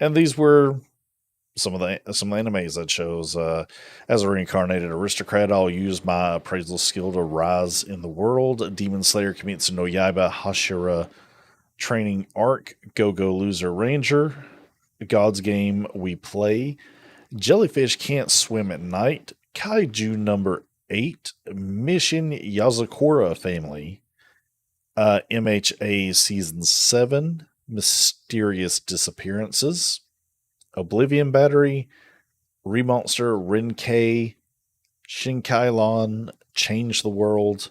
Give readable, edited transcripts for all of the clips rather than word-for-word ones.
And these were some of the animes I chose. As a reincarnated aristocrat, I'll use my appraisal skill to rise in the world. Demon Slayer Kimetsu no Yaiba Hashira Training Arc, Go Go Loser Ranger, God's Game We Play, Jellyfish Can't Swim at Night, Kaiju number 8, Mission Yazakura Family, MHA Season 7, Mysterious Disappearances, Oblivion Battery, Remonster Renkei, Shinkailon, Change the World.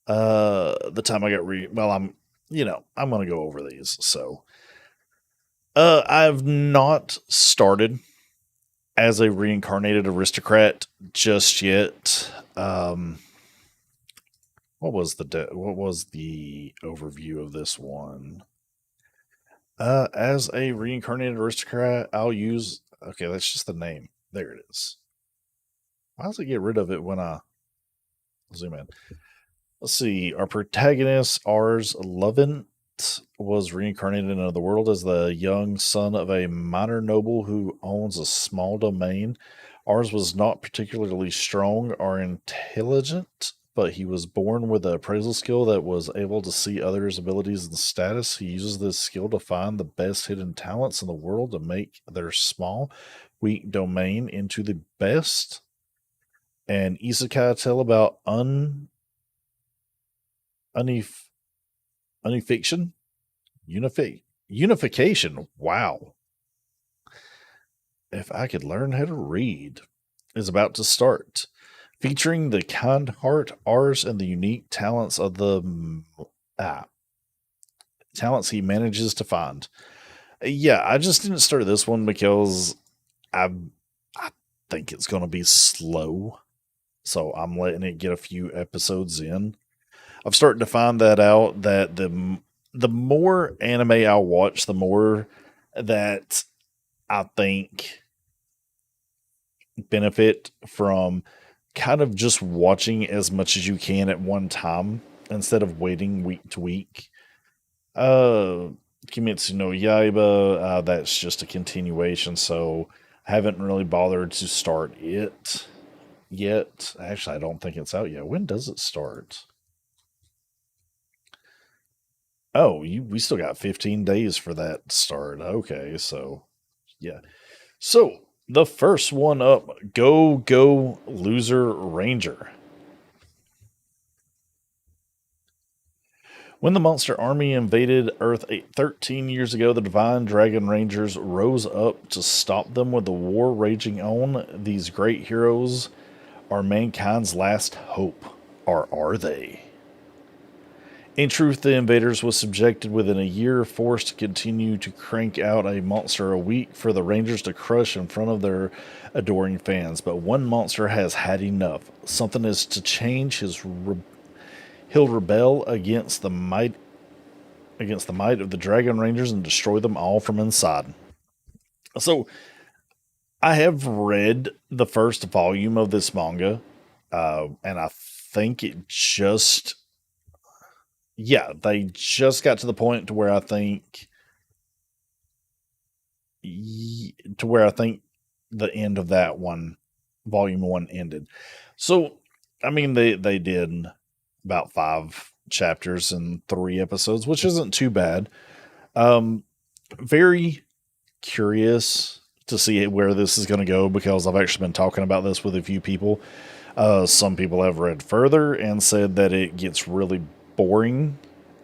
The time I got I'm gonna go over these. So I've not started as a reincarnated aristocrat just yet. What was the overview of this one? As a reincarnated aristocrat, I'll use. Okay, that's just the name. There it is. Why does it get rid of it when I zoom in? Let's see. Our protagonist, Ars Lovent, was reincarnated into the world as the young son of a minor noble who owns a small domain. Ars was not particularly strong or intelligent, but he was born with an appraisal skill that was able to see others' abilities and status. He uses this skill to find the best hidden talents in the world to make their small, weak domain into the best. And isekai tell about unification, unification. Wow! If I could learn how to read, is about to start, featuring the kind heart, Rs, and the unique talents of the talents he manages to find. Yeah, I just didn't start this one because I think it's going to be slow, so I'm letting it get a few episodes in. I've started to find that out that the more anime I watch, the more that I think benefit from kind of just watching as much as you can at one time instead of waiting week to week. Uh, Kimetsu no Yaiba, that's just a continuation, so I haven't really bothered to start it yet. Actually, I don't think it's out yet. When does it start? Oh, we still got 15 days for that start. Okay, so yeah. So the first one up, Go Go Loser Ranger. When the monster army invaded Earth 13 years ago, the Divine Dragon Rangers rose up to stop them with the war raging on. These great heroes are mankind's last hope. Or are they? In truth, the invaders was subjected within a year, forced to continue to crank out a monster a week for the Rangers to crush in front of their adoring fans. But one monster has had enough. Something is to change. He'll rebel against the might of the Dragon Rangers and destroy them all from inside. So I have read the first volume of this manga, and I think it just yeah, they just got to the point to where I think the end of that one, volume one, ended. So, I mean, they did about 5 chapters and 3 episodes, which isn't too bad. Um, Very curious to see where this is going to go because I've actually been talking about this with a few people. Some people have read further and said that it gets really boring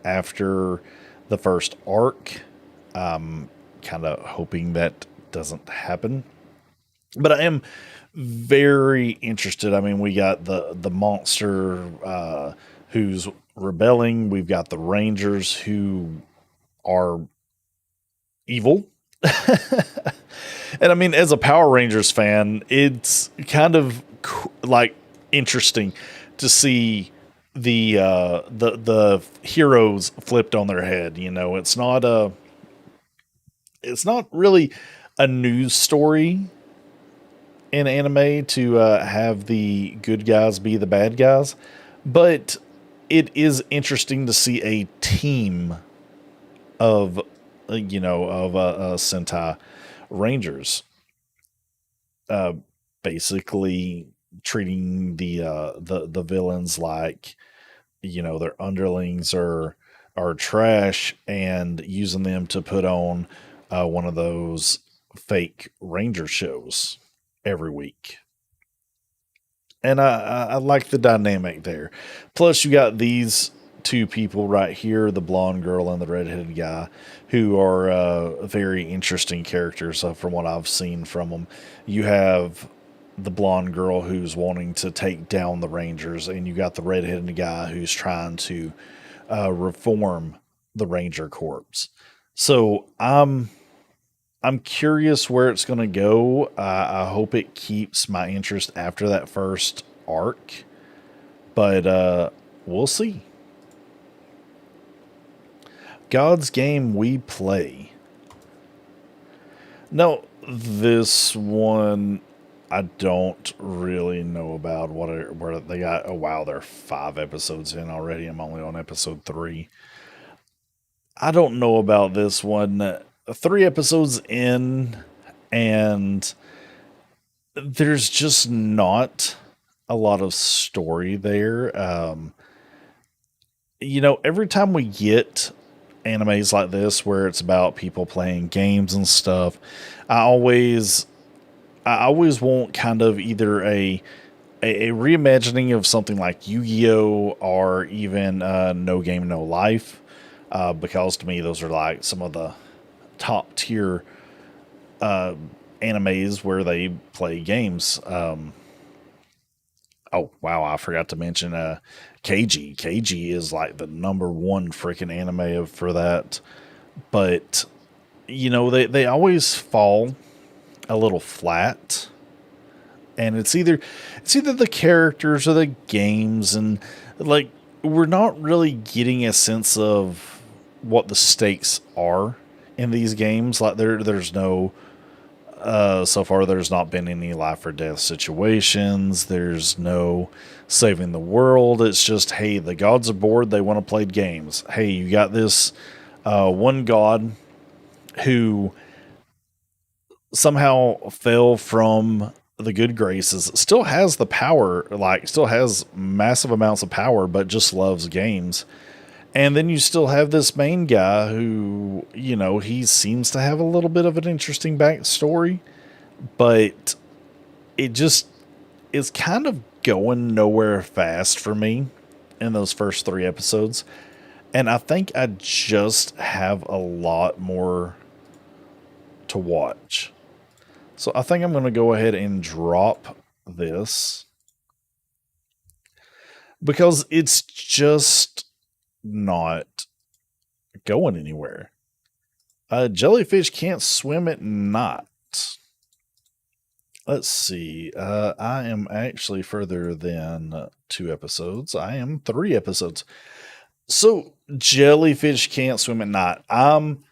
after the first arc. Kind of hoping that doesn't happen, but I am very interested. I mean, we got the monster who's rebelling. We've got the Rangers who are evil. And I mean, as a Power Rangers fan, it's kind of like interesting to see the heroes flipped on their head. You know, it's not really a news story in anime to have the good guys be the bad guys, but it is interesting to see a team of Sentai Rangers, uh, basically treating the villains like their underlings are trash and using them to put on one of those fake ranger shows every week. And I like the dynamic there. Plus, you got these two people right here, the blonde girl and the redheaded guy, who are very interesting characters from what I've seen from them. You have the blonde girl who's wanting to take down the Rangers, and you got the redheaded guy who's trying to reform the Ranger Corps. So I'm curious where it's going to go. I hope it keeps my interest after that first arc, but we'll see. God's game we play. No, this one I don't really know about where they got. Oh wow, they're 5 episodes in already. I'm only on episode 3. I don't know about this one. 3 episodes in, and there's just not a lot of story there. Every time we get animes like this where it's about people playing games and stuff, I always I always want kind of either a reimagining of something like Yu-Gi-Oh or even No Game No Life, because to me those are like some of the top tier uh, animes where they play games. Oh wow, I forgot to mention KG. KG is like the number one freaking anime for that. But they always fall a little flat, and it's either the characters or the games, and like we're not really getting a sense of what the stakes are in these games. Like there's no so far there's not been any life or death situations. There's no saving the world. It's just, hey, the gods are bored, they want to play games. Hey, you got this one god who somehow fell from the good graces, still has the power, like still has massive amounts of power, but just loves games. And then you still have this main guy who, he seems to have a little bit of an interesting backstory, but it just is kind of going nowhere fast for me in those first 3 episodes. And I think I just have a lot more to watch. So I think I'm going to go ahead and drop this because it's just not going anywhere. Jellyfish can't swim at night. Let's see. I am actually further than 2 episodes. I am 3 episodes. So jellyfish can't swim at night. I'm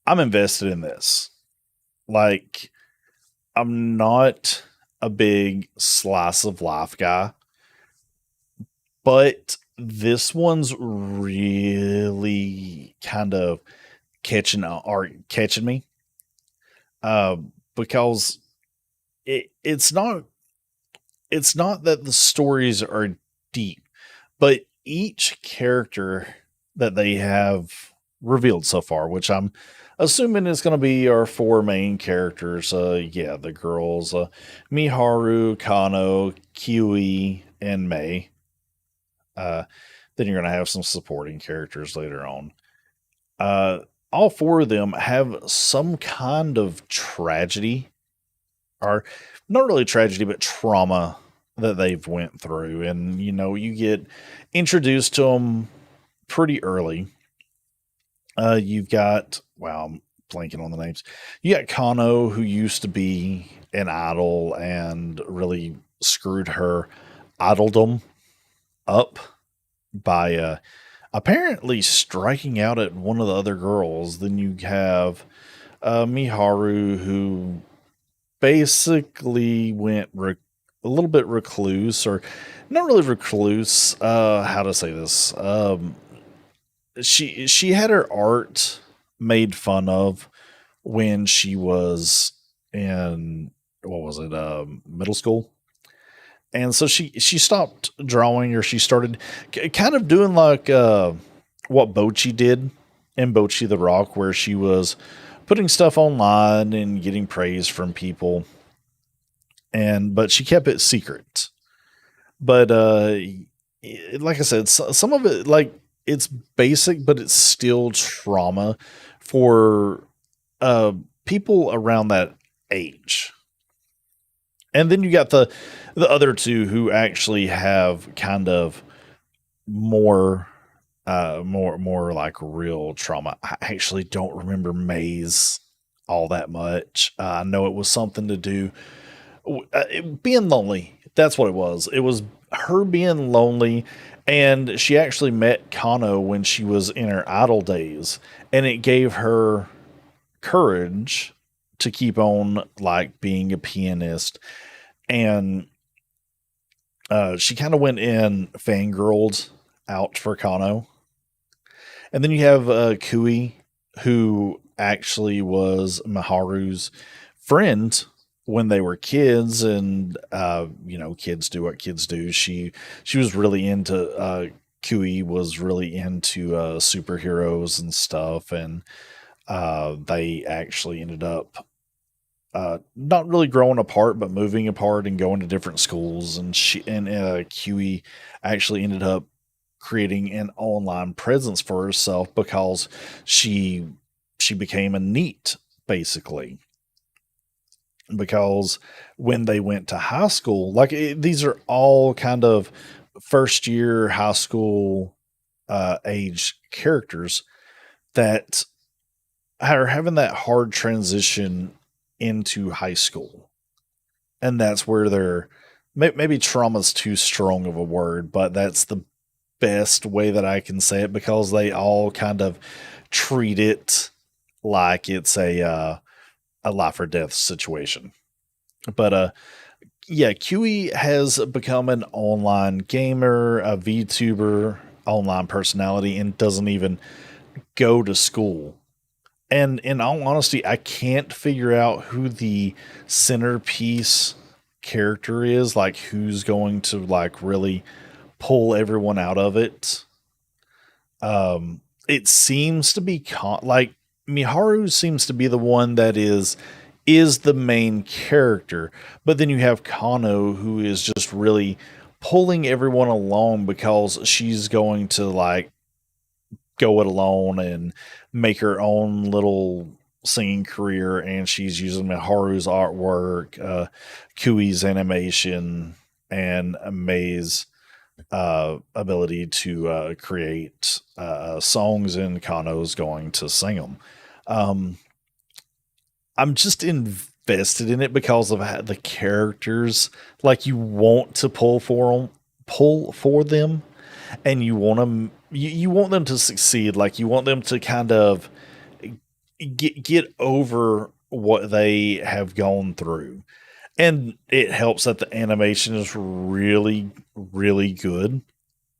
invested in this. Like, I'm not a big slice of life guy, but this one's really kind of catching me. Because it's not that the stories are deep, but each character that they have revealed so far, which I'm assuming is going to be our 4 main characters. The girls, Miharu, Kano, Kiwi, and Mei. Then you're going to have some supporting characters later on. All 4 of them have some kind of tragedy, or not really tragedy, but trauma that they've went through. And, you get introduced to them pretty early. You've got, wow, I'm blanking on the names. You got Kano, who used to be an idol and really screwed her idoldom up by apparently striking out at one of the other girls. Then you have Miharu, who basically went a little bit recluse, or not really recluse. How to say this? She had her art made fun of when she was in, what was it, middle school. And so she stopped drawing, or she started kind of doing like what Bochi did in Bochi the Rock, where she was putting stuff online and getting praise from people, and but she kept it secret. But like I said, some of it, like, it's basic, but it's still trauma for uh people around that age. And then you got the other two who actually have kind of more more like real trauma. I actually don't remember Maze all that much. I know it was something to do being lonely. That's what it was. It was her being lonely, and she actually met Kano when she was in her idol days, and it gave her courage to keep on like being a pianist. And she kind of went in fangirled out for Kano. And then you have Kui, who actually was Miharu's friend when they were kids, and kids do what kids do. She was really into Kui was really into superheroes and stuff, and they actually ended up not really growing apart, but moving apart and going to different schools. And Kiwi actually ended up creating an online presence for herself because she she became a neat, basically. Because when they went to high school, like these are all kind of first year high school age characters that are having that hard transition into high school. And that's where they're maybe trauma's too strong of a word, but that's the best way that I can say it, because they all kind of treat it like it's a life or death situation. But yeah, QE has become an online gamer, a VTuber, online personality, and doesn't even go to school. And in all honesty, I can't figure out who the centerpiece character is, like who's going to like really pull everyone out of it. It seems to be like Miharu seems to be the one that is the main character, but then you have Kano, who is just really pulling everyone along because she's going to like go it alone and make her own little singing career, and she's using Miharu's artwork, Kui's animation, and Mei's ability to create songs, and Kano's going to sing them. Um, I'm just invested in it because of the characters. Like, you want to pull for them, and you want them. You want them to succeed. Like, you want them to kind of get over what they have gone through, and it helps that the animation is really really good.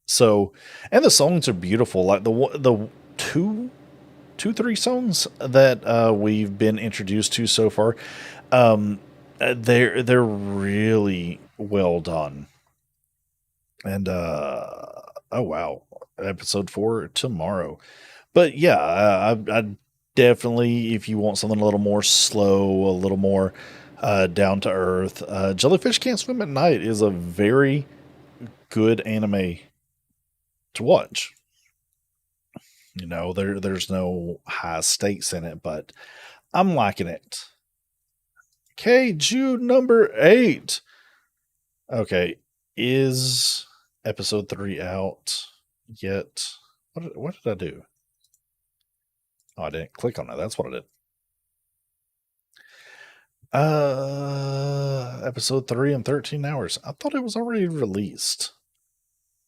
So, and the songs are beautiful. Like the two three songs that we've been introduced to so far, they're really well done. And oh wow, episode 4 tomorrow. But yeah, I definitely, if you want something a little more slow, a little more down to earth, Jellyfish Can't Swim at Night is a very good anime to watch. There's no high stakes in it, but I'm liking it. Okay, June number 8. Okay, is episode 3 out yet? What did I do? Oh, I didn't click on it. That's what I did. Episode 3 in 13 hours. I thought it was already released.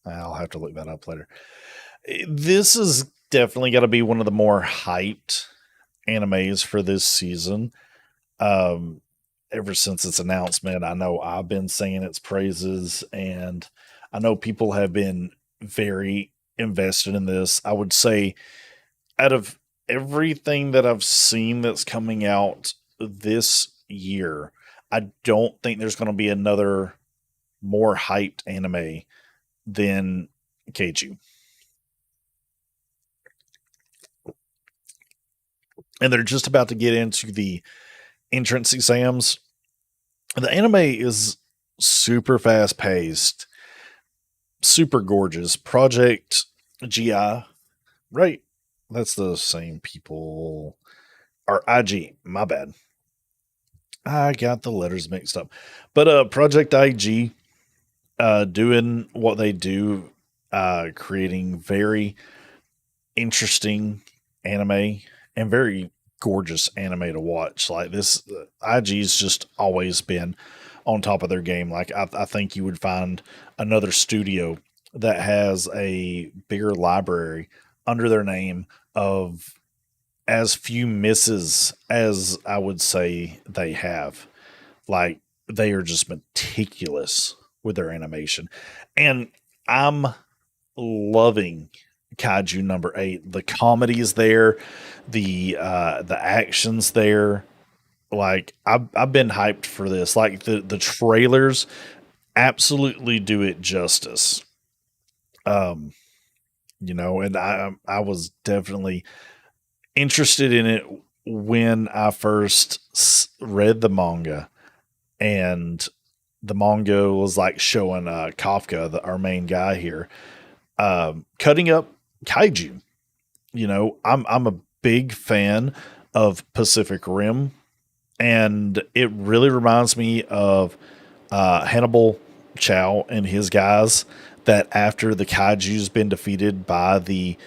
I'll have to look that up later. This is definitely got to be one of the more hyped animes for this season. Ever since its announcement, I know I've been singing its praises, and I know people have been very invested in this. I would say out of everything that I've seen that's coming out this year, I don't think there's going to be another more hyped anime than Keiju. And they're just about to get into the entrance exams. The anime is super fast paced, super gorgeous. Project GI, right? That's the same people. Or IG, my bad. I got the letters mixed up. But Project IG, doing what they do, creating very interesting anime and very gorgeous anime to watch. Like this, IG's just always been on top of their game. Like I think you would find another studio that has a bigger library under their name of as few misses as I would say they have. Like they are just meticulous with their animation. And I'm loving Kaiju number 8. The comedy is there, the action's there. Like I've been hyped for this. Like the trailers absolutely do it justice. Um, and I was definitely interested in it when I first read the manga, and the manga was like showing Kafka, our main guy here, cutting up kaiju. I'm a big fan of Pacific Rim, and it really reminds me of Hannibal Chow and his guys. That after the kaiju's been defeated by the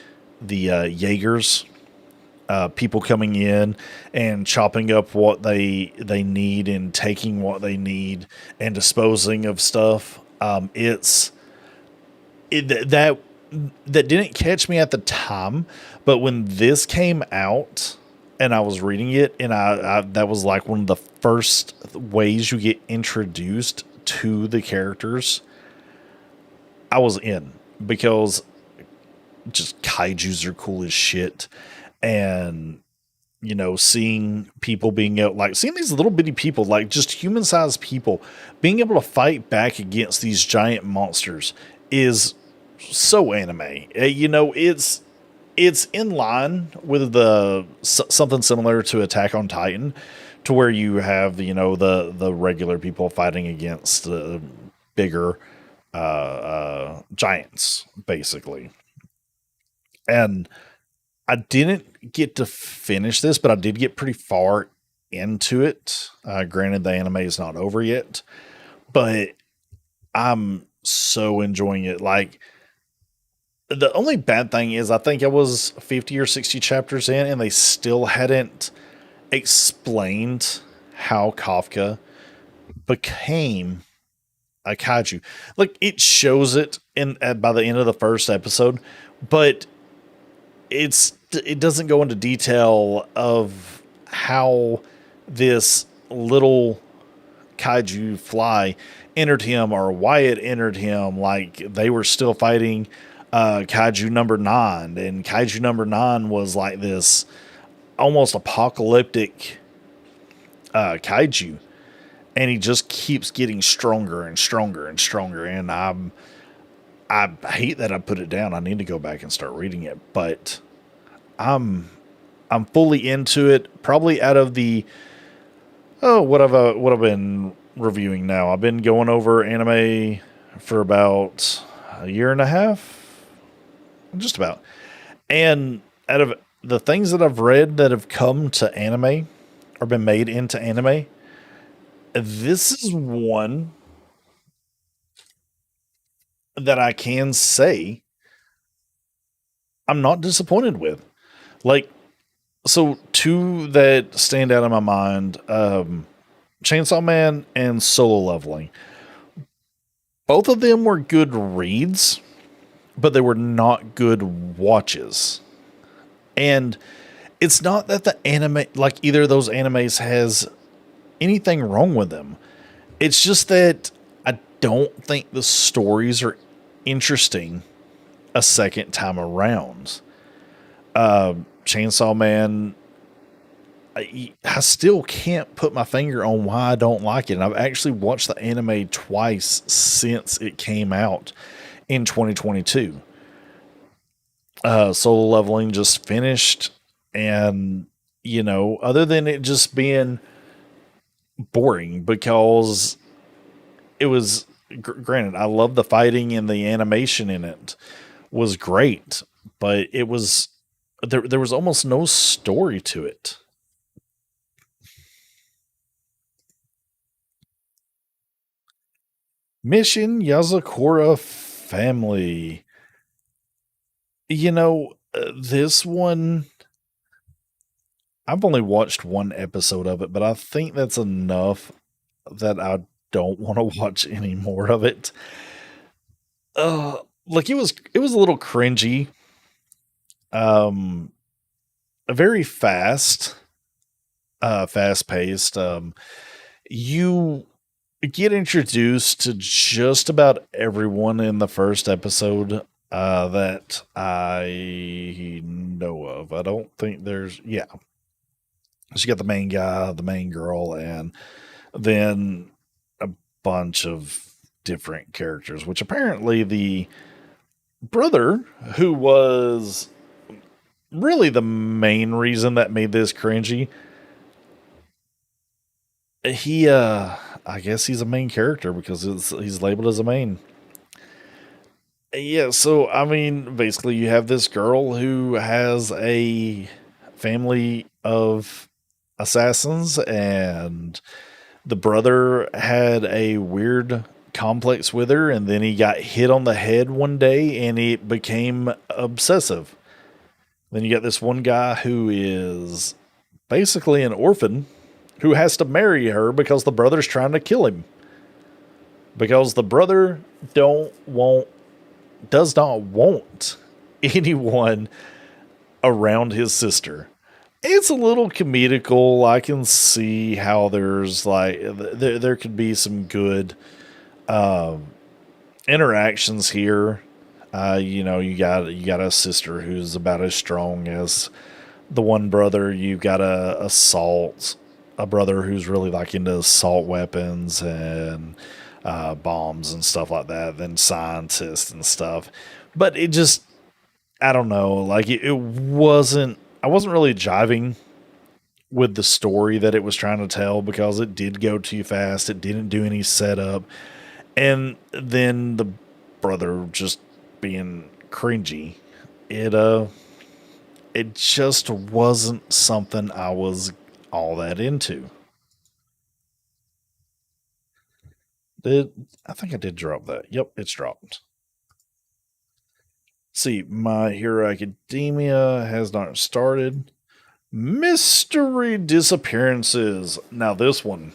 Jaegers, people coming in and chopping up what they need and taking what they need and disposing of stuff. That didn't catch me at the time, but when this came out and I was reading it, and I that was like one of the first ways you get introduced to the characters. I was in because just kaiju's are cool as shit, and seeing people being able, like seeing these little bitty people, like just human sized people being able to fight back against these giant monsters is so anime. It's in line with something similar to Attack on Titan, to where you have the regular people fighting against bigger giants, basically. And I didn't get to finish this, but I did get pretty far into it. Granted, the anime is not over yet, but I'm so enjoying it. Like, the only bad thing is, I think I was 50 or 60 chapters in, and they still hadn't explained how Kafka became a kaiju. Like, it shows it by the end of the first episode, but it doesn't go into detail of how this little kaiju fly entered him, or why it entered him. Like, they were still fighting kaiju number 9, and kaiju number 9 was like this almost apocalyptic kaiju, and he just keeps getting stronger and stronger and stronger. And I hate that I put it down. I need to go back and start reading it, but I'm fully into it. Probably out of the what I've been reviewing now. I've been going over anime for about a year and a half, just about. And out of the things that I've read that have come to anime or been made into anime, this is one that I can say I'm not disappointed with. Like, so two that stand out in my mind, Chainsaw Man and Solo Leveling. Both of them were good reads, but they were not good watches. And it's not that the anime, like either of those animes, has anything wrong with them. It's just that I don't think the stories are interesting a second time around. Chainsaw Man, I still can't put my finger on why I don't like it. And I've actually watched the anime twice since it came out in 2022. Solo Leveling just finished, and other than it just being boring because it was granted, I love the fighting and the animation in it was great, but it was there was almost no story to it. Mission Yazakura Family. This one, I've only watched one episode of it, but I think that's enough that I don't want to watch any more of it. Like it was a little cringy. Um Very fast paced. You get introduced to just about everyone in the first episode that I know of. I don't think there's, yeah. So you got the main guy, the main girl, and then a bunch of different characters, which apparently the brother, who was really the main reason that made this cringy, he I guess he's a main character because he's labeled as a main. Yeah, so I mean, basically, you have this girl who has a family of assassins, and the brother had a weird complex with her, and then he got hit on the head one day, and it became obsessive. Then you got this one guy who is basically an orphan who has to marry her because the brother's trying to kill him because the brother don't want does not want anyone around his sister. It's a little comedical. I can see how there's like there could be some good um, interactions here. You got a sister who's about as strong as the one brother. You got a brother who's really like into assault weapons and bombs and stuff like that, then scientists and stuff. But it just, I don't know, like it wasn't. I wasn't really jiving with the story that it was trying to tell because it did go too fast. It didn't do any setup, and then the brother just being cringy. It it just wasn't something I was all that into. Did I think I did drop that? Yep, it's dropped. See, My Hero Academia has not started. Mystery Disappearances. Now, this one,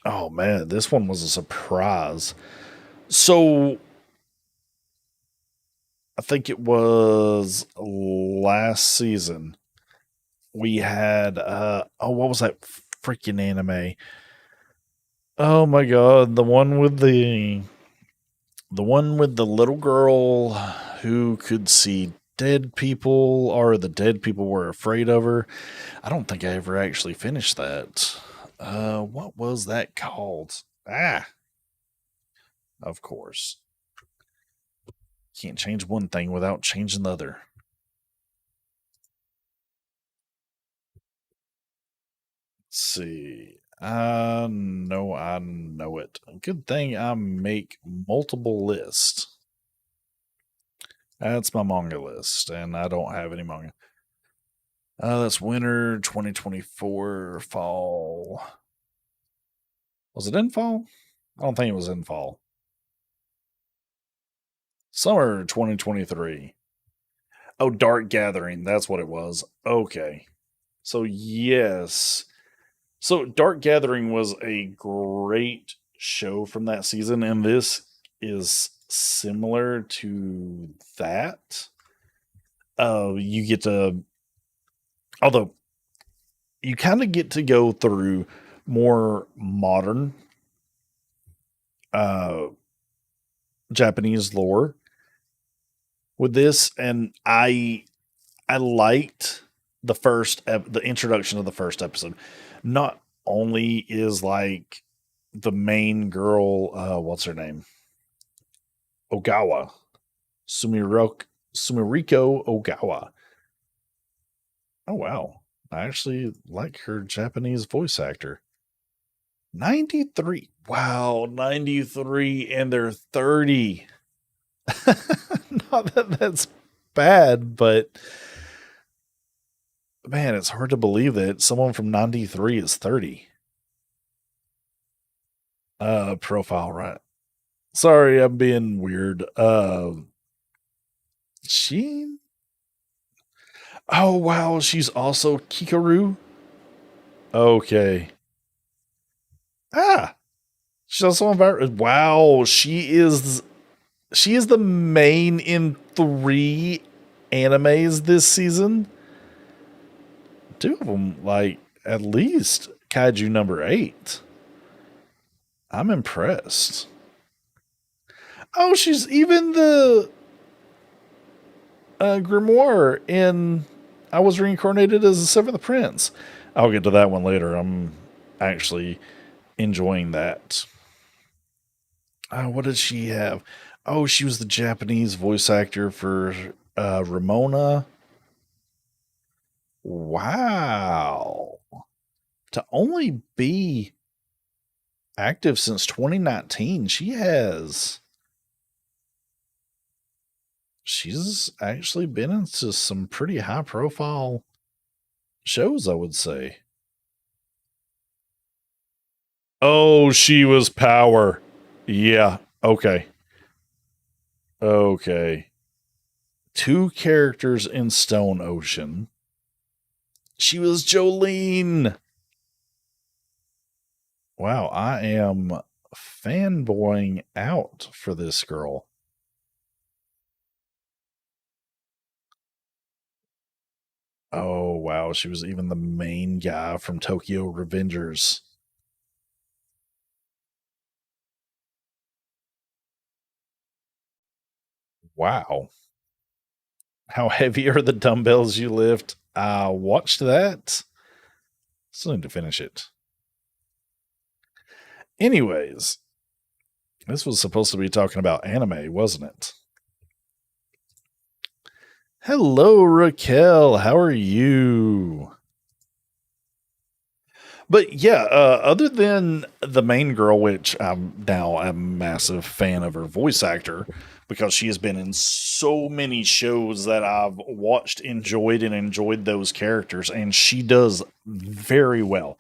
oh man, this one was a surprise. So, I think it was last season. We had, what was that freaking anime? Oh my god, the one with the little girl who could see dead people, or the dead people were afraid of her. I don't think I ever actually finished that. What was that called? Ah, of course. Can't change one thing without changing the other. Let's see. I know it. Good thing I make multiple lists. That's my manga list, and I don't have any manga. That's winter 2024, fall. Was it in fall? I don't think it was in fall. Summer 2023. Oh, Dark Gathering. That's what it was. Okay. So, yes. So, Dark Gathering was a great show from that season, and this is similar to that. You get to, although you kind of get to go through more modern uh, Japanese lore with this, and I I liked the introduction of the first episode. Not only is like the main girl, what's her name? Ogawa. Sumiroko Sumiriko Ogawa. Oh wow. I actually like her Japanese voice actor. 93. Wow, 93 and they're 30. Not that that's bad, but man, it's hard to believe that someone from 93 is 30. Profile right. Sorry, I'm being weird. She Oh wow, she's also Kikaru. Okay. Ah, she's also on Virus. Wow, she is the main in 3 animes this season. 2 of them, like at least Kaiju number 8. I'm impressed. Oh, she's even the grimoire in I Was Reincarnated as the Seventh Prince. I'll get to that one later. I'm actually enjoying that. What did she have? Oh, she was the Japanese voice actor for Ramona. Wow. To only be active since 2019, she's actually been into some pretty high profile shows, I would say. Oh, she was Power. Yeah. Okay. Okay. 2 characters in Stone Ocean. She was Jolene. Wow, I am fanboying out for this girl. Oh, wow. She was even the main guy from Tokyo Revengers. Wow. How heavy are the dumbbells you lift? I watched that. Still need to finish it. Anyways, this was supposed to be talking about anime, wasn't it? Hello, Raquel. How are you? But yeah, other than the main girl, which I'm now a massive fan of her voice actor because she has been in so many shows that I've watched, enjoyed those characters, and she does very well.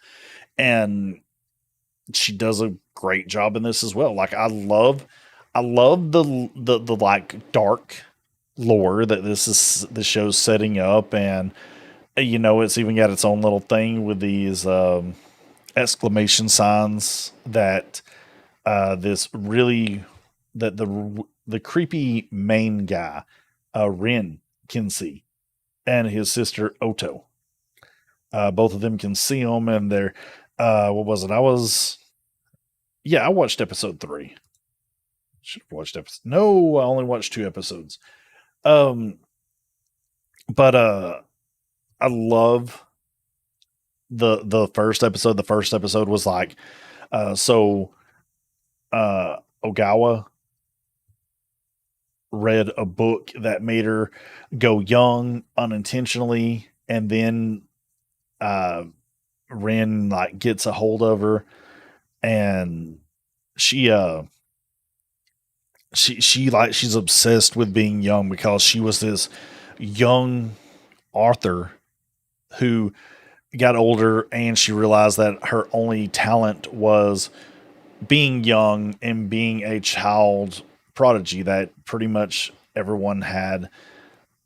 And she does a great job in this as well. Like I love the like dark lore that the show's setting up, and it's even got its own little thing with these exclamation signs that this really that the creepy main guy Rin can see, and his sister Oto. Both of them can see them, and they're what was it? I watched episode 3. Should have watched episode. No, I only watched 2 episodes. Um, but I love the first episode. The first episode was like, so Ogawa read a book that made her go young unintentionally, and then uh Ren like gets a hold of her, and she she's obsessed with being young because she was this young author who got older, and she realized that her only talent was being young and being a child prodigy that pretty much everyone had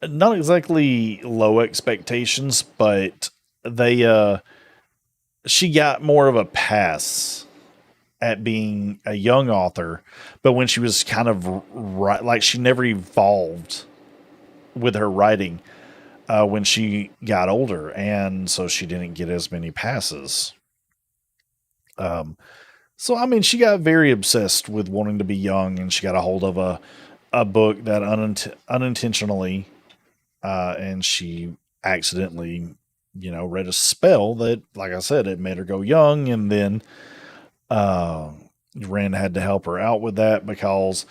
not exactly low expectations, but they she got more of a pass at being a young author, but when she was kind of right, like she never evolved with her writing when she got older, and so she didn't get as many passes. Um, so I mean, she got very obsessed with wanting to be young, and she got a hold of a book that unintentionally and she accidentally, read a spell that, like I said, it made her go young, and then uh, Ren had to help her out with that because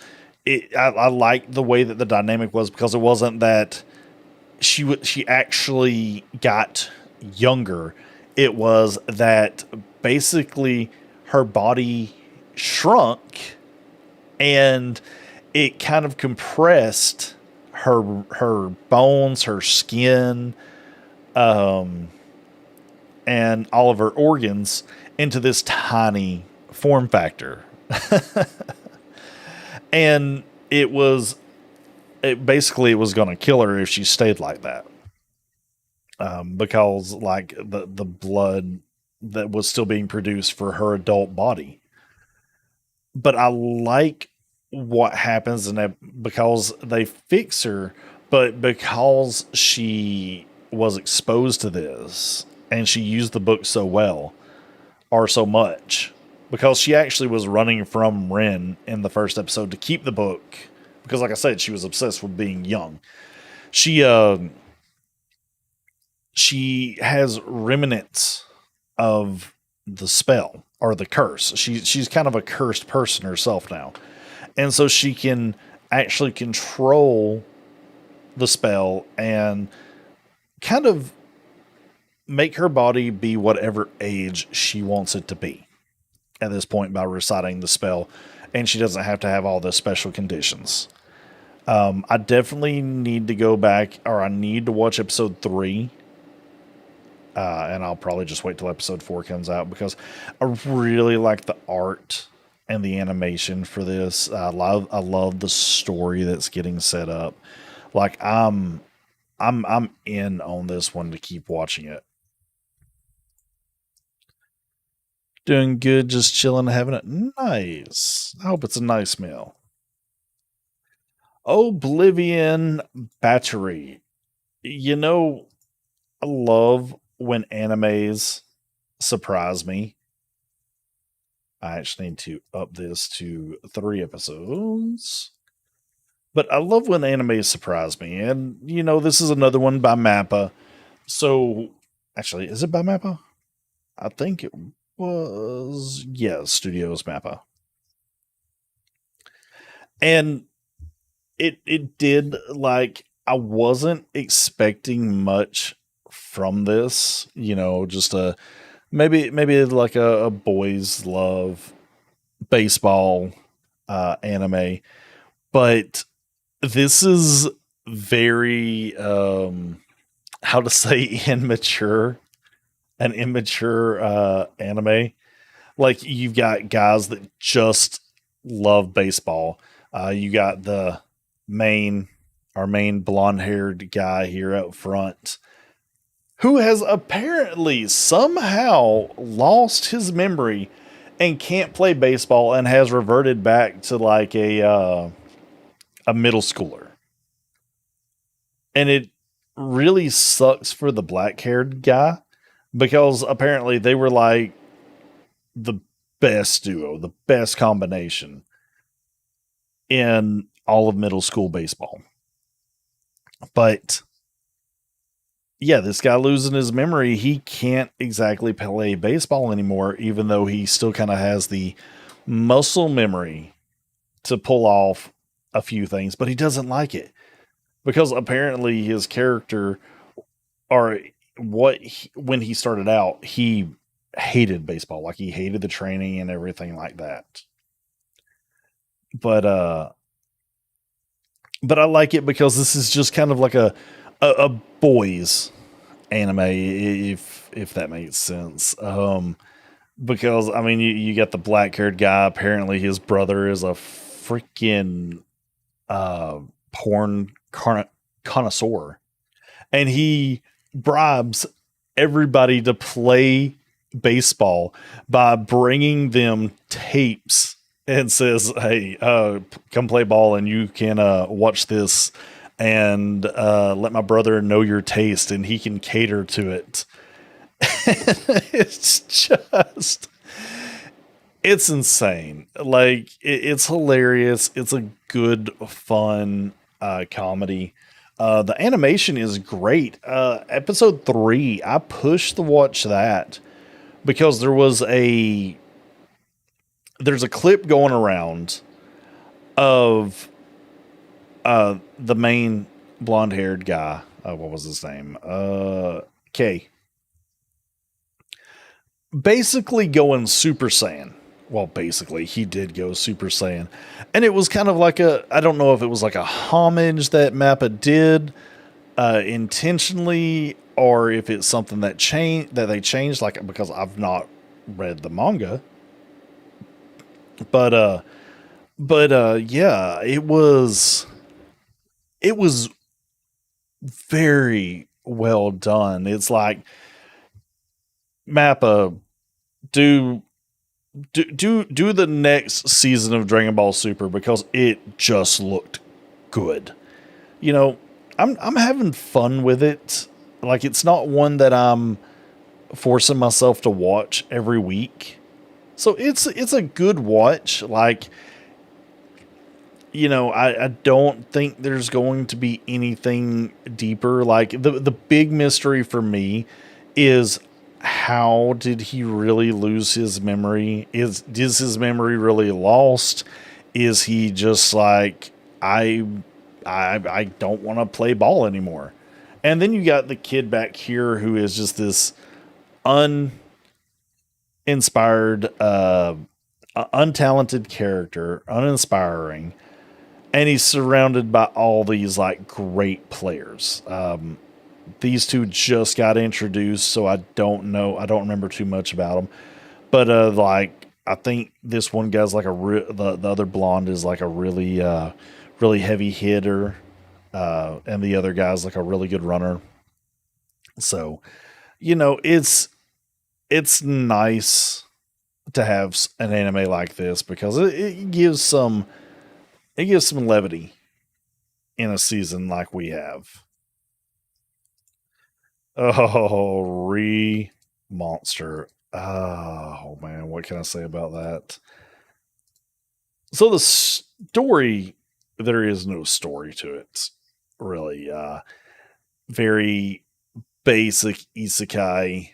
I liked the way that the dynamic was because it wasn't that she actually got younger. It was that basically her body shrunk and it kind of compressed her bones, her skin, um, and all of her organs into this tiny form factor. And it basically was going to kill her if she stayed like that, because like the blood that was still being produced for her adult body. But I like what happens in that because they fix her, but because she was exposed to this and she used the book so well or so much, because she actually was running from Ren in the first episode to keep the book because, like I said, she was obsessed with being young. She she has remnants of the spell or the curse. She's kind of a cursed person herself now. And so she can actually control the spell and kind of make her body be whatever age she wants it to be at this point by reciting the spell. And she doesn't have to have all the special conditions. I definitely need to go back, or I need to watch episode 3. And I'll probably just wait till episode 4 comes out because I really like the art and the animation for this. I love the story that's getting set up. Like I'm in on this one to keep watching it. Doing good, just chilling, having it nice. I hope it's a nice meal. Oblivion Battery. You know, I love when animes surprise me. I actually need to up this to 3 episodes. But I love when animes surprise me. And, this is another one by Mappa. So, actually, is it by Mappa? I think it was. Yeah, Studios Mappa. And it did, like, I wasn't expecting much from this. Just maybe like a boys love baseball anime, but this is very how to say immature, an immature anime. Like you've got guys that just love baseball. You got the main our main blonde haired guy here up front who has apparently somehow lost his memory and can't play baseball and has reverted back to like a middle schooler. And it really sucks for the black haired guy because apparently they were like the best duo, the best combination in all of middle school baseball. But yeah, this guy losing his memory, he can't exactly play baseball anymore, even though he still kind of has the muscle memory to pull off a few things, but he doesn't like it because apparently his character, or when he started out, he hated baseball. Like he hated the training and everything like that. But but I like it because this is just kind of like a boys anime, if that makes sense. Because I mean, you got the black haired guy. Apparently, his brother is a freaking uh, porn connoisseur, and he bribes everybody to play baseball by bringing them tapes and says, "Hey, come play ball, and you can watch this." And let my brother know your taste, and he can cater to it. It's just, it's insane. Like it's hilarious. It's a good, fun comedy. The animation is great. Episode 3, I pushed to watch that because there's a clip going around of the main blonde haired guy. What was his name? K. Basically going Super Saiyan. Well, basically, he did go Super Saiyan. And it was kind of like I don't know if it was like a homage that Mappa did intentionally, or if it's something that they changed, like, because I've not read the manga. But, yeah, it was very well done. It's like, Mappa, do do the next season of Dragon Ball Super because it just looked good. You know, I'm having fun with it. Like, it's not one that I'm forcing myself to watch every week. So it's a good watch. Like, I don't think there's going to be anything deeper. Like, the big mystery for me is, how did he really lose his memory? Is his memory really lost? Is he just like, I don't want to play ball anymore? And then you got the kid back here who is just this uninspired, untalented character, uninspiring, and he's surrounded by all these like great players. These two just got introduced, so I don't know. I don't remember too much about them. But like, I think this one guy's like the other blonde is like a really heavy hitter, and the other guy's like a really good runner. So, it's nice to have an anime like this because it gives some levity in a season like we have. Oh, Monster. Oh man, what can I say about that? So the story, there is no story to it, really. Very basic isekai.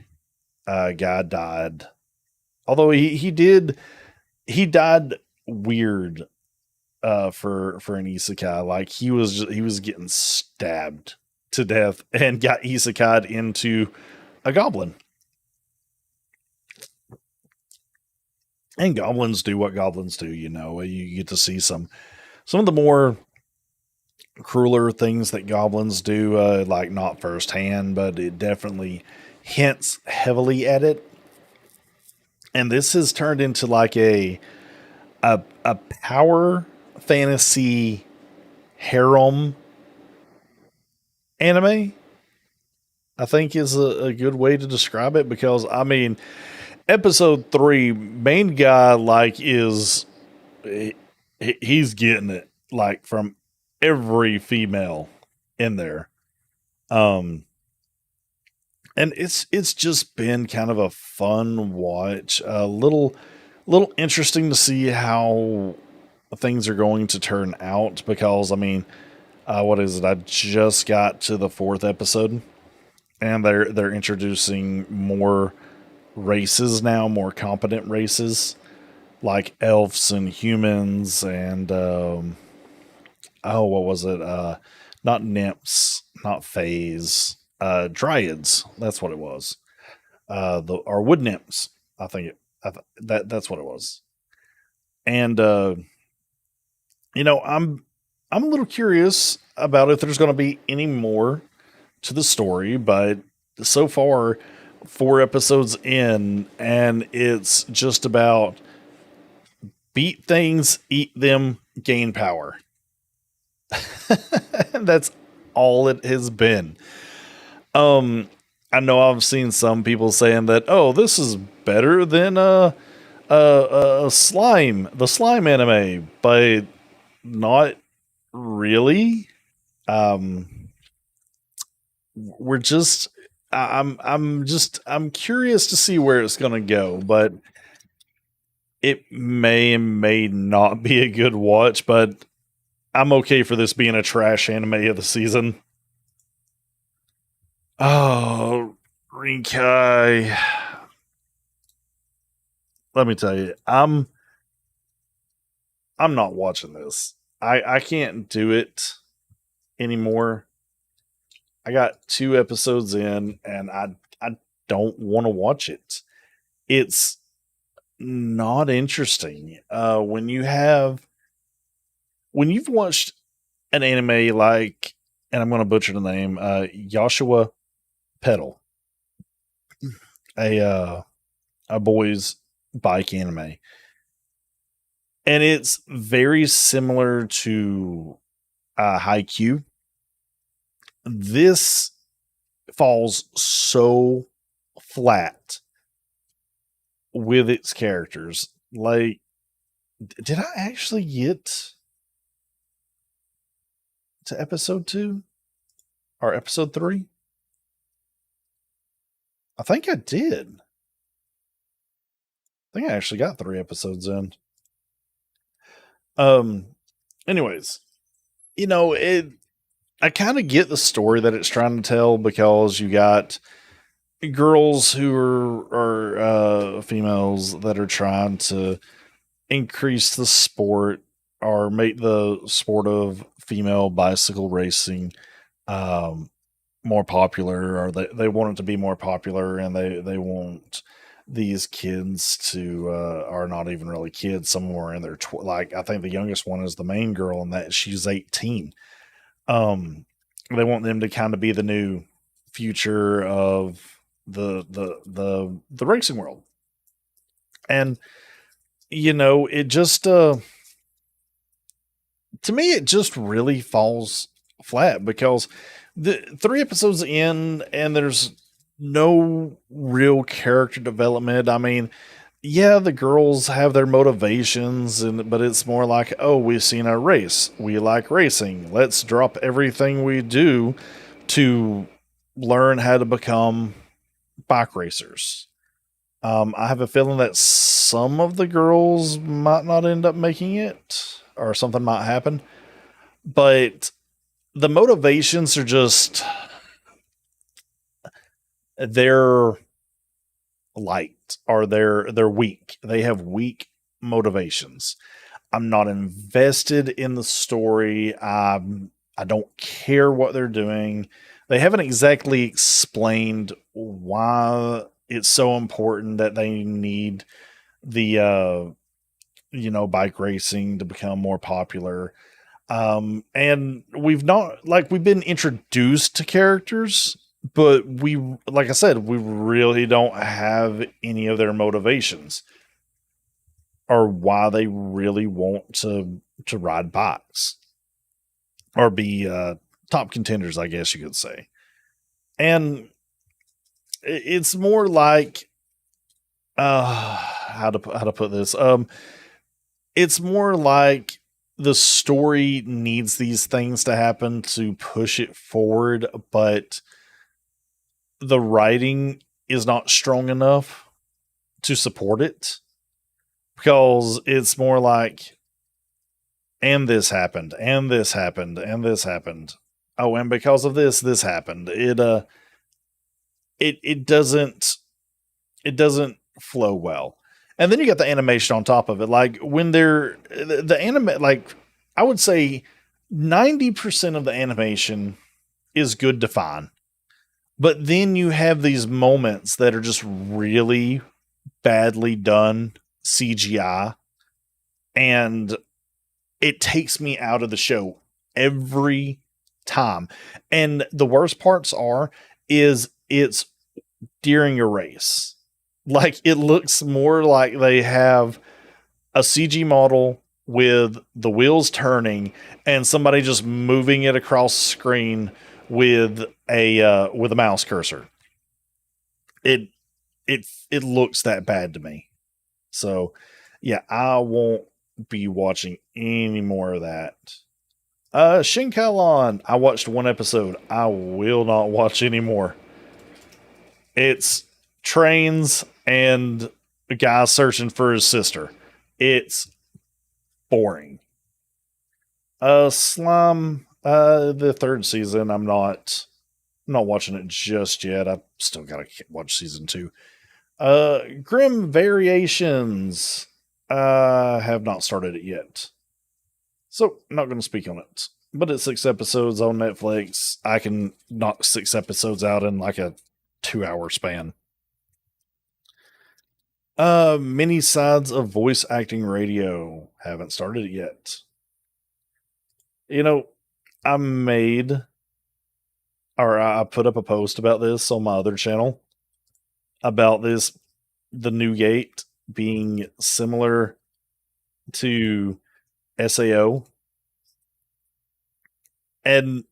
Guy died. Although he died weird. For an isekai, like, he was getting stabbed to death and got isekai'd into a goblin. And goblins do what goblins do. You get to see some of the more crueler things that goblins do, like, not firsthand, but it definitely hints heavily at it. And this has turned into like a power fantasy harem anime, I think, is a good way to describe it, because I mean, episode 3, main guy, like, he's getting it, like, from every female in there. Um and it's just been kind of a fun watch, a little interesting to see how things are going to turn out, because I mean, what is it? I just got to the 4th episode, and they're introducing more races now, more competent races, like elves and humans, and oh, what was it? Not nymphs, not fays, dryads. That's what it was. Or wood nymphs. I think that's what it was. And I'm a little curious about if there's going to be any more to the story, but so far, 4 episodes in, and it's just about beat things, eat them, gain power. That's all it has been. I know I've seen some people saying that, oh, this is better than the slime anime, but not really. Um, we're just I'm curious to see where it's gonna go, but it may and may not be a good watch, but I'm okay for this being a trash anime of the season. Oh, Rinkai. Let me tell you, I'm not watching this. I can't do it anymore. I got 2 episodes in and I don't want to watch it. It's not interesting. When you've watched an anime like, and I'm going to butcher the name, Joshua Pedal, a a boys bike anime, and it's very similar to Haikyuu. This falls so flat with its characters. Like, did I actually get to episode 2 or episode 3? I think I did. I think I actually got 3 episodes in. Um. Anyways, it. I kind of get the story that it's trying to tell because you got girls who are females that are trying to increase the sport or make the sport of female bicycle racing um, more popular, or they want it to be more popular, and they want these kids to are not even really kids. Some are in their like, I think the youngest one is the main girl, and that she's 18. They want them to kind of be the new future of the racing world, and it just to me, it just really falls flat because the 3 episodes in and there's no real character development. I mean, yeah, the girls have their motivations, but it's more like, oh, we've seen a race, we like racing, let's drop everything we do to learn how to become bike racers. I have a feeling that some of the girls might not end up making it, or something might happen. But the motivations are just, they're light, or they're weak. They have weak motivations. I'm not invested in the story. I don't care what they're doing. They haven't exactly explained why it's so important that they need the bike racing to become more popular. And we've been introduced to characters, but like I said, we really don't have any of their motivations or why they really want to ride bikes or be top contenders, I guess you could say. And it's more like, how to put this, it's more like the story needs these things to happen to push it forward, but the writing is not strong enough to support it, because it's more like, and this happened, and this happened, and this happened. Oh, and because of this happened. It doesn't flow well. And then you got the animation on top of it. Like, when the anime, like, I would say 90% of the animation is good to fine. But then you have these moments that are just really badly done CGI, and it takes me out of the show every time. And the worst parts is it's during a race. Like, it looks more like they have a CG model with the wheels turning and somebody just moving it across the screen with a mouse cursor. It it looks that bad to me. So, yeah, I won't be watching any more of that. Shinkalon, I watched 1 episode. I will not watch anymore. It's trains and a guy searching for his sister. It's boring. Slime, the 3rd season, I'm not I'm not watching it just yet. I still gotta watch season two. Grim Variations. Have not started it yet, so I'm not going to speak on it. But it's 6 episodes on Netflix. I can knock 6 episodes out in like a 2 hour span. Many sides of voice acting radio. Haven't started it yet. You know, I made or I put up a post about this on my other channel about this the new gate being similar to SAO, and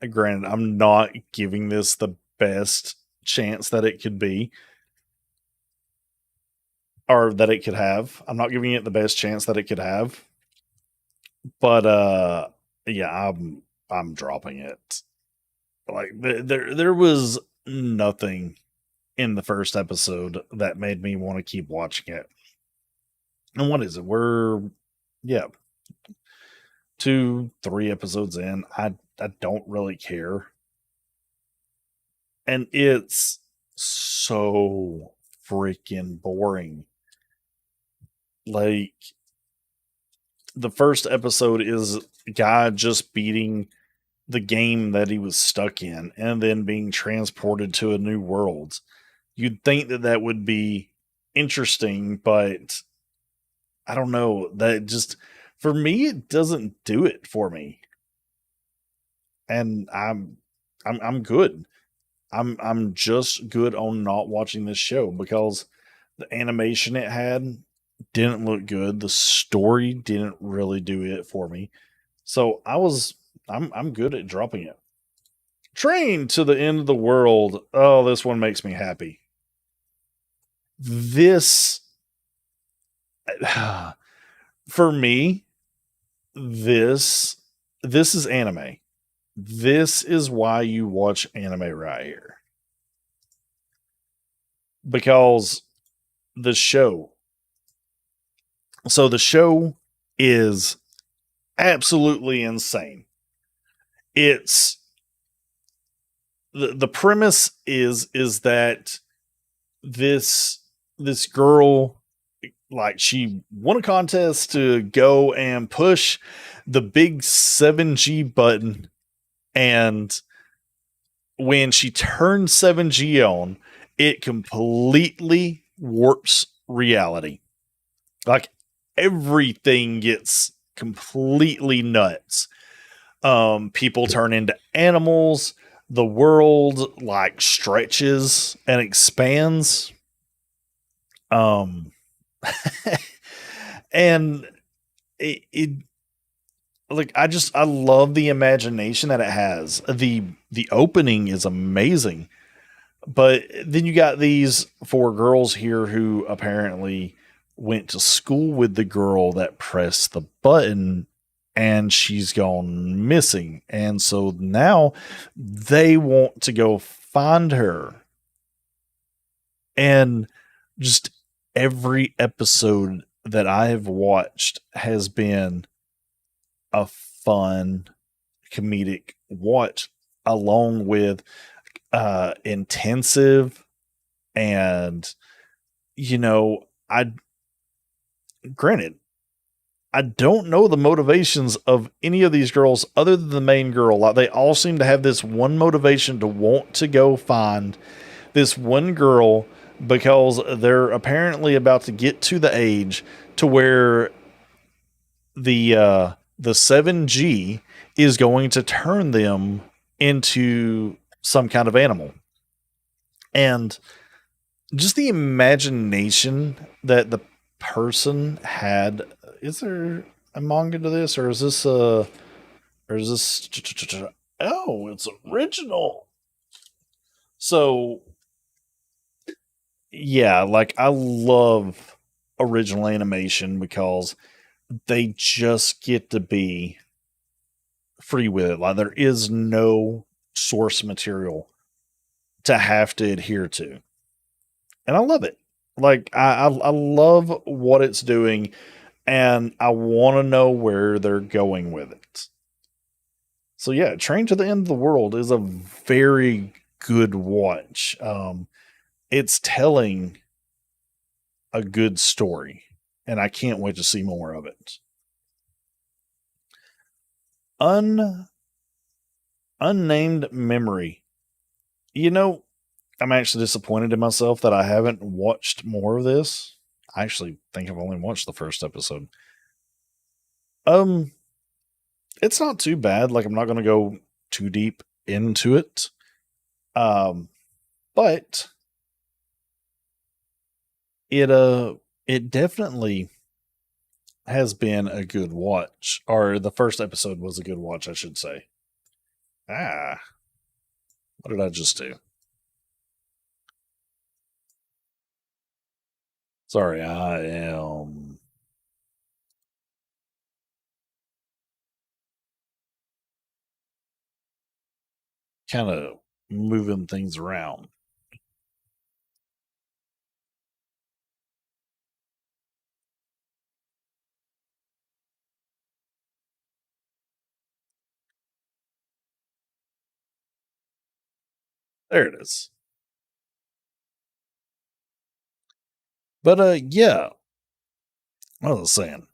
granted, I'm not giving this the best chance that it could be or that it could have. I'm not giving it the best chance that it could have, but yeah, I'm dropping it. Like there was nothing in the first episode that made me want to keep watching it. And what is it? We're yeah, 2, 3 episodes in. I don't really care. And it's so freaking boring. Like the first episode is a guy just beating the game that he was stuck in and then being transported to a new world. You'd think that that would be interesting, but I don't know. That just for me it doesn't do it for me. And I'm good. I'm just good on not watching this show because the animation it had didn't look good. The story didn't really do it for me. So I'm good at dropping it. Train to the End of the World. Oh, this one makes me happy. This for me, this is anime. This is why you watch anime right here. Because the show. So the show is absolutely insane. It's the premise is that this girl, like, she won a contest to go and push the big 7G button, and when she turns 7G on, it completely warps reality. Like everything gets completely nuts. People turn into animals. The world like stretches and expands. And it like I love the imagination that it has. The opening is amazing. But then you got these 4 girls here who apparently went to school with the girl that pressed the button, and she's gone missing. And so now they want to go find her. And just every episode that I have watched has been a fun comedic watch, along with intensive. And I granted, I don't know the motivations of any of these girls other than the main girl. Like, they all seem to have this one motivation to want to go find this one girl because they're apparently about to get to the age to where the 7G is going to turn them into some kind of animal. And just the imagination that the person had. Is there a manga to this, or is this oh, it's original. So yeah, like, I love original animation because they just get to be free with it. Like, there is no source material to have to adhere to. And I love it. Like, I love what it's doing, and I want to know where they're going with it. So yeah, Train to the End of the World is a very good watch. It's telling a good story, and I can't wait to see more of it. Un Unnamed Memory. You know, I'm actually disappointed in myself that I haven't watched more of this. I actually think I've only watched the first episode. Um, it's not too bad. Like I'm not going to go too deep into it. Um, but it definitely has been a good watch, or the first episode was a good watch, I should say. Ah, what did I just do? Sorry, I am kind of moving things around. There it is. But yeah, I was saying,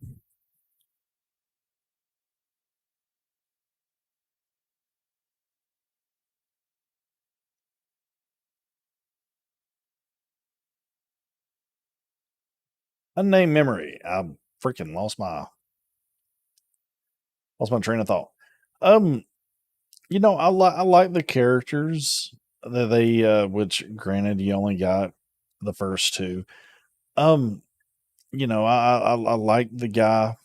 unnamed memory. I freaking lost my train of thought. Um, I like the characters that they which granted you only got the first two. Um, I like the guy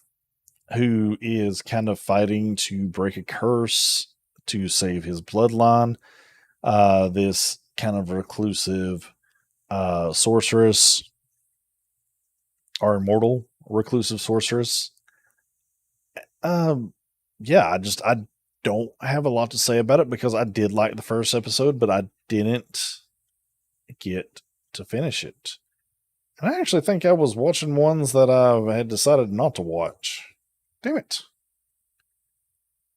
who is kind of fighting to break a curse to save his bloodline. This kind of reclusive sorceress or immortal reclusive sorceress. Um, yeah, I don't have a lot to say about it because I did like the first episode, but I didn't get to finish it. And I actually think I was watching ones that I had decided not to watch. Damn it.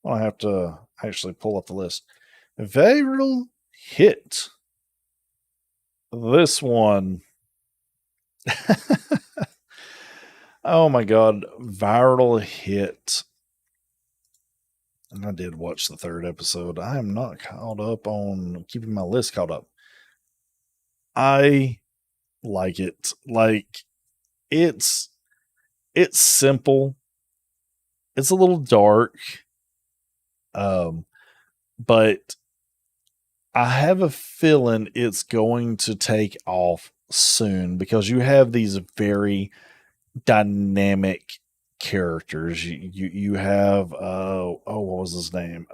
I have to actually pull up the list. Viral hit. This one. Oh my god. Viral hit. And I did watch the third episode. I am not caught up on keeping my list caught up. I like it. Like it's it's simple. It's a little dark. Um, but I have a feeling it's going to take off soon because you have these very dynamic characters. You have what was his name?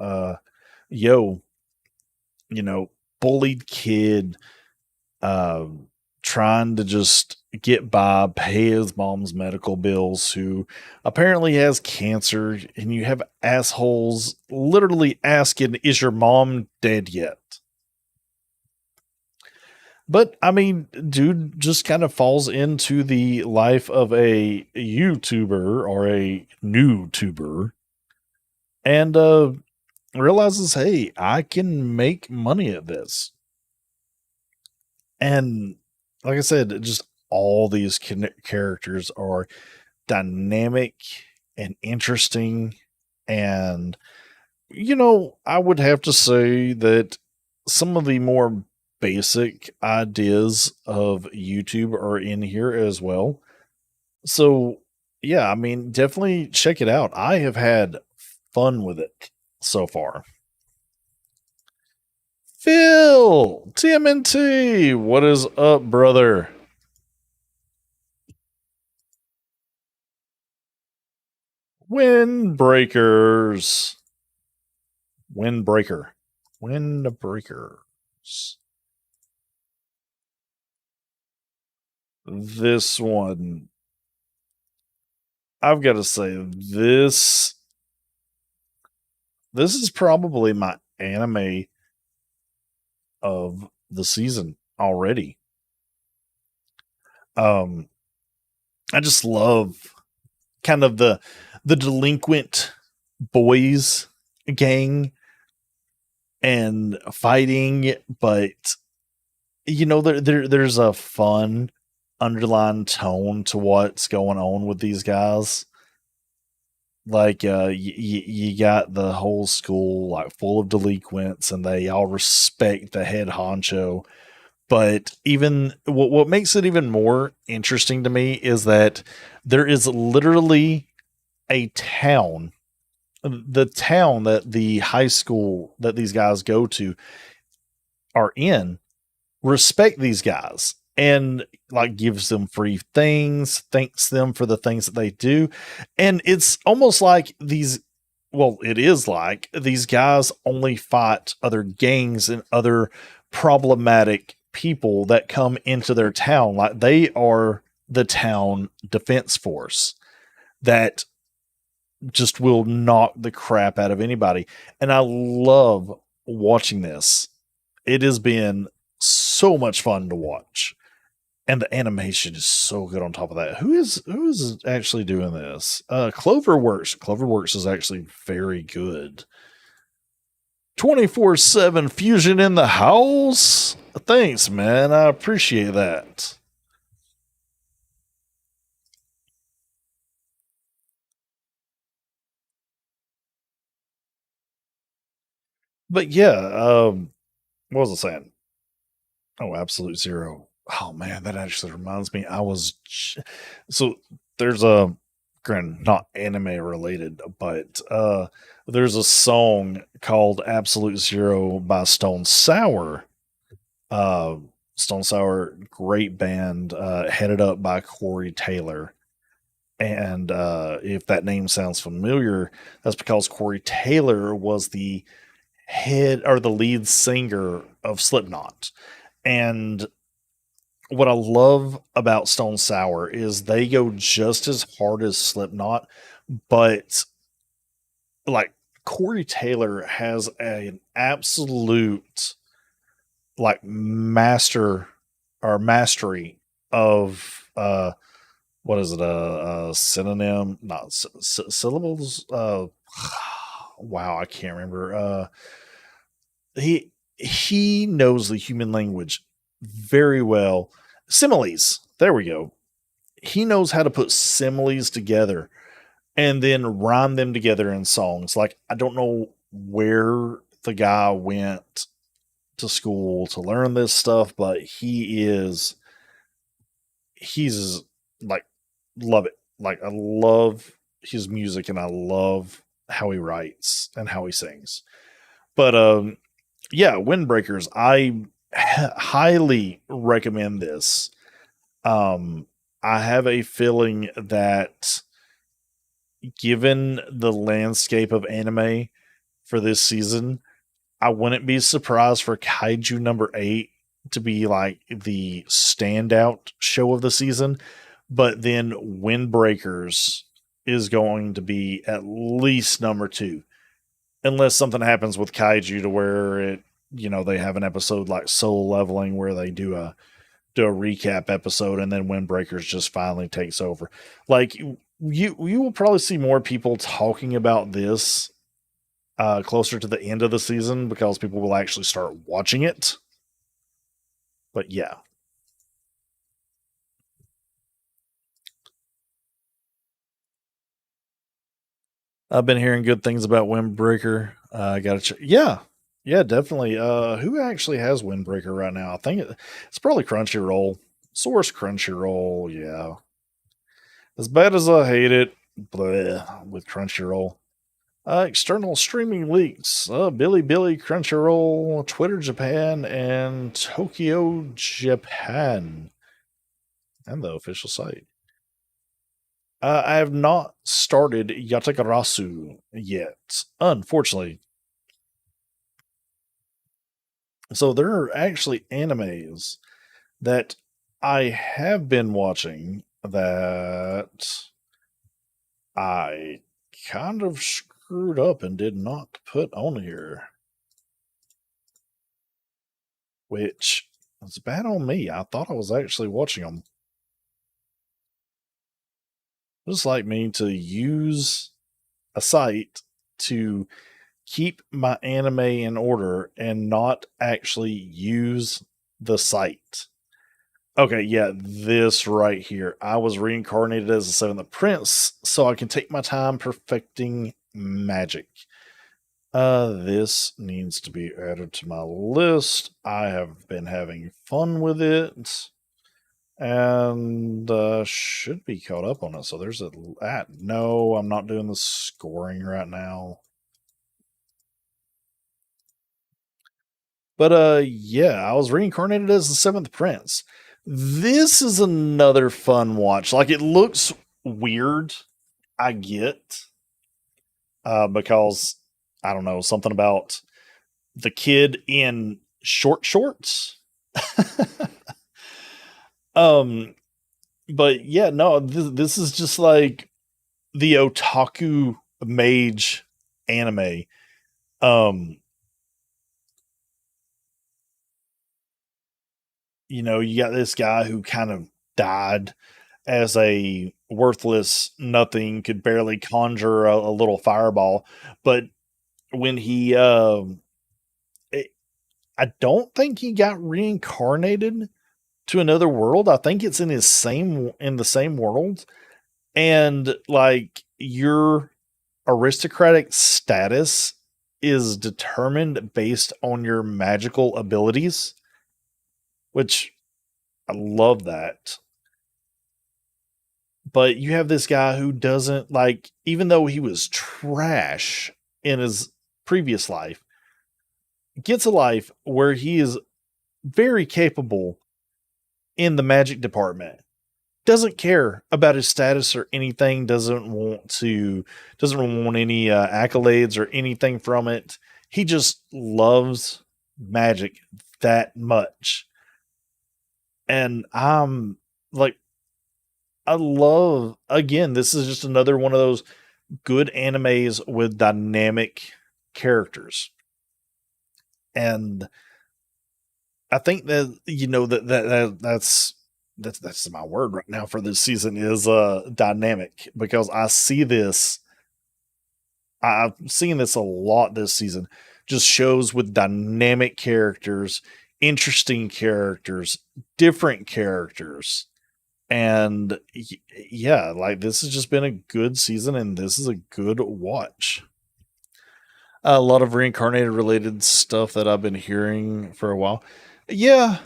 Yo, you know, bullied kid um, trying to just get by, pay his mom's medical bills, who apparently has cancer, and you have assholes literally asking, "Is your mom dead yet?" But I mean, dude just kind of falls into the life of a YouTuber or a new tuber and realizes, hey, I can make money at this. And like I said, just all these characters are dynamic and interesting. And, I would have to say that some of the more basic ideas of YouTube are in here as well. So, yeah, I mean, definitely check it out. I have had fun with it so far. Phil, TMNT, what is up, brother? Windbreakers. Windbreaker. Windbreakers. This one, I've got to say, this is probably my anime of the season already. Um, I just love kind of the delinquent boys gang and fighting, but there's a fun underlying tone to what's going on with these guys. Like you got the whole school like full of delinquents, and they all respect the head honcho. But even what makes it even more interesting to me is that there is literally a town, the town that the high school that these guys go to are in, respect these guys and like gives them free things, thanks them for the things that they do. And it's almost like it is like these guys only fight other gangs and other problematic people that come into their town. Like they are the town defense force that just will knock the crap out of anybody. And I love watching this. It has been so much fun to watch. And the animation is so good on top of that. Who is actually doing this? Cloverworks. Cloverworks is actually very good. 24/7 Fusion in the house. Thanks, man. I appreciate that. But yeah, what was I saying? Oh, Absolute Zero. Oh man, that actually reminds me. So there's a not anime related, but there's a song called Absolute Zero by Stone Sour. Uh, Stone Sour, great band, headed up by Corey Taylor. And if that name sounds familiar, that's because Corey Taylor was the head or the lead singer of Slipknot. And what I love about Stone Sour is they go just as hard as Slipknot, but like Corey Taylor has an absolute like mastery of what is it synonym, not syllables, wow, I can't remember. He knows the human language very well. Similes, there we go. He knows how to put similes together and then rhyme them together in songs. Like I don't know where the guy went to school to learn this stuff, but he's like love it. Like I love his music and I love how he writes and how he sings. But yeah, Windbreakers, I highly recommend this. Um I have a feeling that given the landscape of anime for this season, I wouldn't be surprised for Kaiju number 8 to be like the standout show of the season, but then Windbreakers is going to be at least number 2 unless something happens with Kaiju to where they have an episode like Soul Leveling where they do a recap episode and then Windbreakers just finally takes over. Like you will probably see more people talking about this closer to the end of the season because people will actually start watching it. But yeah, I've been hearing good things about Windbreaker. I gotta check. Yeah, yeah, definitely. Who actually has Windbreaker right now? I think it's probably Crunchyroll. Source Crunchyroll. Yeah, as bad as I hate it, bleh, with Crunchyroll. External streaming leaks. Billy, Crunchyroll, Twitter Japan, and Tokyo Japan, and the official site. I have not started Yatagarasu yet, unfortunately. So there are actually animes that I have been watching that I kind of screwed up and did not put on here, which is bad on me. I thought I was actually watching them. Just like me to use a site to keep my anime in order and not actually use the site. Okay, yeah, this right here. I was reincarnated as the seventh prince, so I can take my time perfecting magic. This needs to be added to my list. I have been having fun with it and should be caught up on it. So there's that. No, I'm not doing the scoring right now. But yeah, I was reincarnated as the seventh prince. This is another fun watch. Like, it looks weird, I get, because I don't know, something about the kid in short shorts. um, but yeah, no, this is just like the otaku mage anime. Um, you got this guy who kind of died as a worthless nothing, could barely conjure a little fireball. But when he, I don't think he got reincarnated to another world. I think it's in the same world, and like your aristocratic status is determined based on your magical abilities, which I love that. But you have this guy who doesn't, like, even though he was trash in his previous life, gets a life where he is very capable in the magic department. Doesn't care about his status or anything, doesn't want any accolades or anything from it. He just loves magic that much. And I'm like, I love, again, this is just another one of those good animes with dynamic characters. And I think that, that's my word right now for this season is dynamic, because I've seen this a lot this season. Just shows with dynamic characters, interesting characters, different characters. And yeah, like, this has just been a good season, and this is a good watch. A lot of reincarnated related stuff that I've been hearing for a while. Yeah,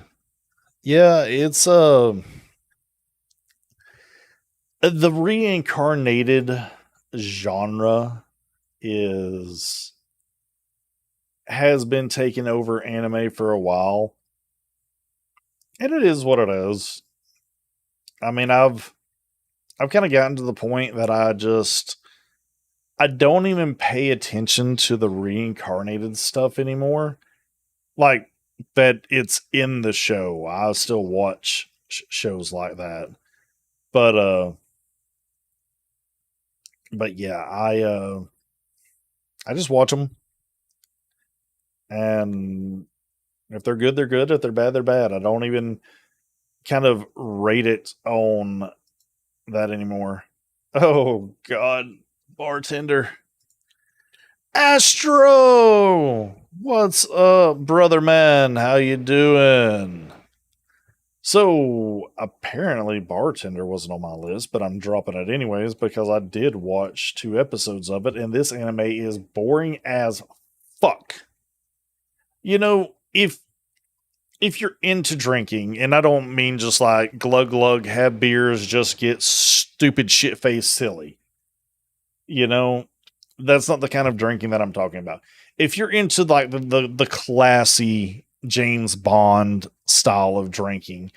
yeah, it's the reincarnated genre is has been taking over anime for a while, and it is what it is. I mean, I've kind of gotten to the point that I don't even pay attention to the reincarnated stuff anymore. Like, that it's in the show. I still watch shows like that. But yeah, I just watch them, and if they're good, they're good. If they're bad, they're bad. I don't even kind of rate it on that anymore. Oh God, bartender. Astro, what's up, brother man? How you doing? So apparently, bartender wasn't on my list, but I'm dropping it anyways because I did watch 2 episodes of it, and this anime is boring as fuck. If you're into drinking, and I don't mean just like glug glug, have beers, just get stupid shit faced silly. You know, that's not the kind of drinking that I'm talking about. If you're into like the classy James Bond style of drinking,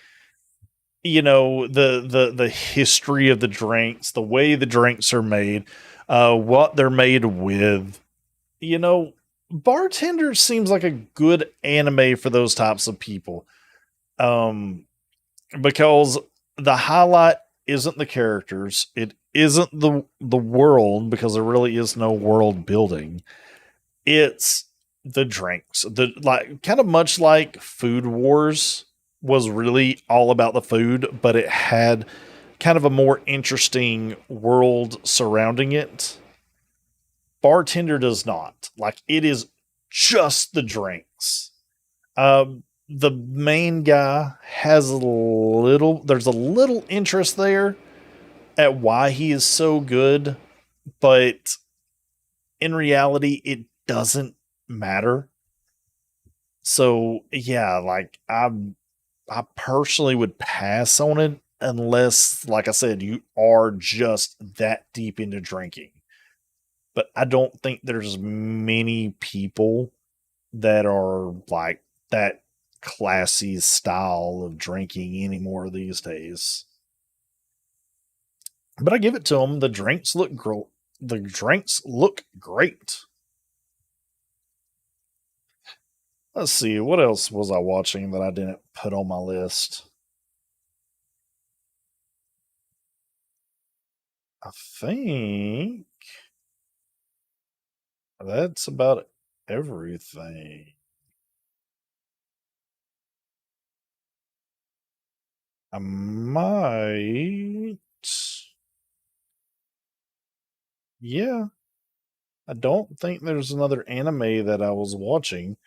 the history of the drinks, the way the drinks are made, what they're made with, Bartender seems like a good anime for those types of people. Um, because the highlight isn't the characters, it isn't the world, because there really is no world building. It's the drinks. The like kind of much like Food Wars was really all about the food, but it had kind of a more interesting world surrounding it. Bartender does not. Like, it is just the drinks. The main guy has there's a little interest there at why he is so good, but in reality, it doesn't matter. So yeah, like I personally would pass on it unless, like I said, you are just that deep into drinking. But I don't think there's many people that are like that classy style of drinking anymore these days. But I give it to them. The drinks look great. Let's see, what else was I watching that I didn't put on my list? I think that's about everything. I might. Yeah, I don't think there's another anime that I was watching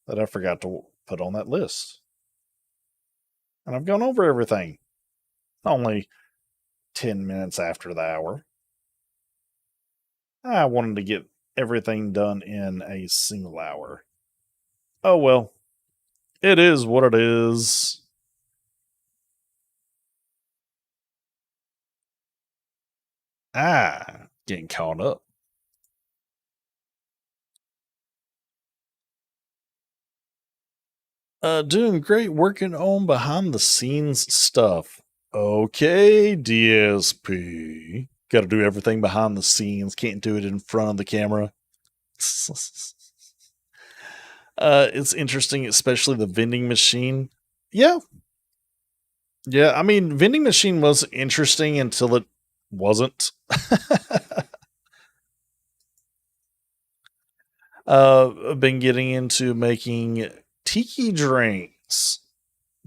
that I forgot to put on that list. And I've gone over everything. Only 10 minutes after the hour. I wanted to get everything done in a single hour. Oh well, it is what it is. Getting caught up. Doing great, working on behind the scenes stuff. Okay, DSP. Got to do everything behind the scenes. Can't do it in front of the camera. It's interesting, especially the vending machine. Yeah, yeah. I mean, vending machine was interesting until it wasn't. I've been getting into making tiki drinks.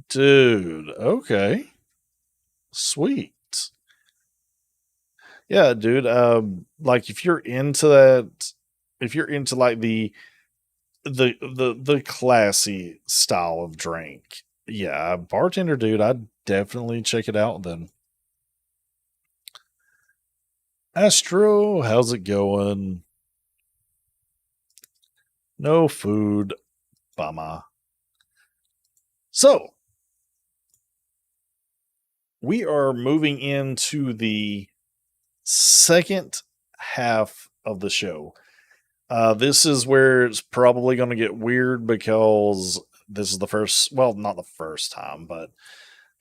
Dude, okay. Sweet. Yeah, dude. Like if you're into that, if you're into like the classy style of drink, yeah, bartender, dude, I'd definitely check it out then. Astro, how's it going? No food, bummer. So we are moving into the second half of the show. This is where it's probably going to get weird because this is the first, well, not the first time, but